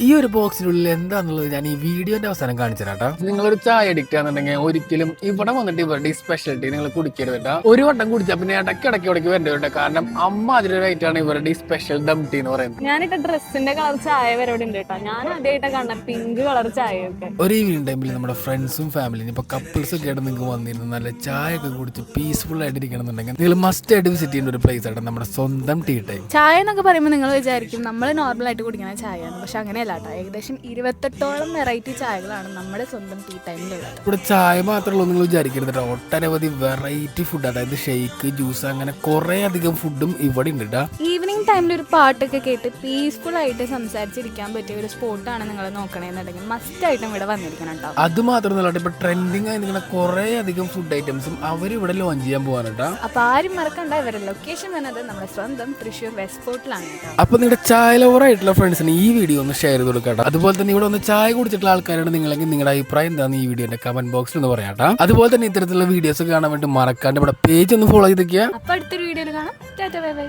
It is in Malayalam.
ഈ ഒരു ബോക്സിനുള്ളിൽ എന്താന്നുള്ളത് ഞാൻ ഈ വീഡിയോന്റെ അവസാനം കാണിച്ചു തരാം. നിങ്ങളൊരു ചായ അഡിക്റ്റ് ആണെന്നുണ്ടെങ്കിൽ ഒരിക്കലും ഇവിടെ വന്നിട്ട് ഇവരുടെ ഈ സ്പെഷ്യലിറ്റി നിങ്ങൾ കുടിക്കരുത് കേട്ടോ. ഒരു വട്ടം കുടിച്ചാൽ പിന്നെ ഇടയ്ക്ക് വരേണ്ടത് കാരണം അമ്മ അതിലൊരായിട്ടാണ് ഇവരുടെ ഈ സ്പെഷ്യൽ ദം ടീ എന്ന് പറയുന്നത്. ഞാനിട്ട ഡ്രസ്സിന്റെ കളർ ചായ വരെ ഇവിടെ ഉണ്ട് കേട്ടോ. ഞാൻ ആദ്യമായിട്ട് കാണാം പിങ്ക് കളർ ചായയൊക്കെ. ഒരു ഈവനിങ് ടൈമിൽ നമ്മുടെ ഫ്രണ്ട്സും ഫാമിലിയും ഇപ്പൊ കപ്പിൾസ് ഒക്കെ ആയിട്ട് നിങ്ങൾക്ക് വന്നിരുന്നു നല്ല ചായ ഒക്കെ കുടിച്ച് പീസ്ഫുൾ ആയിട്ട് ഇരിക്കണമെന്നുണ്ടെങ്കിൽ നിങ്ങൾ മസ്റ്റ് ആയിട്ട് വിസിറ്റ് ചെയ്യുന്ന ഒരു പ്ലേസ് ആണ് നമ്മുടെ സ്വന്തം ടീ ടൈം. ചായ എന്നൊക്കെ പറയുമ്പോൾ നിങ്ങൾ വിചാരിക്കും നമ്മൾ നോർമൽ ആയിട്ട് കുടിക്കുന്ന ചായയാണ്, പക്ഷെ അങ്ങനെയല്ല കേട്ടോ. ഏകദേശം 28ഓളം വെറൈറ്റി ചായകളാണ് നമ്മുടെ സ്വന്തം ടീ ടൈമിലുള്ളത്. ഇവിടെ ചായ മാത്രമല്ല നിങ്ങൾ വിചാരിക്കരുത് കേട്ടോ, ഒട്ടനവധി വെറൈറ്റി ഫുഡ്, അതായത് ഷെയ്ക്ക്, ജ്യൂസ്, അങ്ങനെ കുറെ അധികം ഫുഡും ഇവിടെ ഉണ്ട് കേട്ടോ. ഈവനിങ് ടൈമിൽ ഒരു പാട്ടൊക്കെ കേട്ട് പീസ്ഫുൾ ആയിട്ട് സംസാരിച്ചിരിക്കാൻ പറ്റിയ ഒരു സ്പോട്ടാണ് നിങ്ങൾ നോക്കണേന്നുണ്ടെങ്കിൽ മസ്റ്റ് ആയിട്ടും ഇവിടെ വന്നിരിക്കണം കേട്ടോ. അത് മാത്രമല്ല ഇപ്പൊ ട്രെൻഡിങ് ആയി നിൽക്കുന്ന കുറെ അധികം ഫുഡ് ഐറ്റംസും അവർ ഇവിടെ ലോഞ്ച് ചെയ്യാൻ പോവാണ് കേട്ടോ. അപ്പൊ ആരും മറക്കണ്ട, ഇവരുടെ ലൊക്കേഷൻ വരുന്നത് നമ്മുടെ സ്വന്തം തൃശ്ശൂർ വെസ്റ്റ് ഫോർട്ടിലാണ് കേട്ടോ. അപ്പൊ നിങ്ങളുടെ ചായ ലവർ ആയിട്ടുള്ള ഫ്രണ്ട്സിന് ഈ വീഡിയോ ഒന്ന് ഷെയർ ചെയ്ത് കൊടുക്കാം. അതുപോലെ തന്നെ ഇവിടെ ഒന്ന് ചായ കുടിച്ചിട്ടുള്ള ആൾക്കാരാണ് നിങ്ങളെങ്കിൽ നിങ്ങളുടെ അഭിപ്രായം എന്താണെന്ന് ഈ വീഡിയോന്റെ കമന്റ് ബോക്സിൽ ഒന്ന് പറയാം. അതുപോലെ തന്നെ ഇത്തരത്തിലുള്ള വീഡിയോസ് കാണാൻ വേണ്ടി മറക്കാണ്ട് ഇവിടെ പേജ് ഒന്ന് ഫോളോ ചെയ്തേക്കുക. അപ്പൊ അടുത്തൊരു വീഡിയോയിൽ കാണാം. Tata bye bye.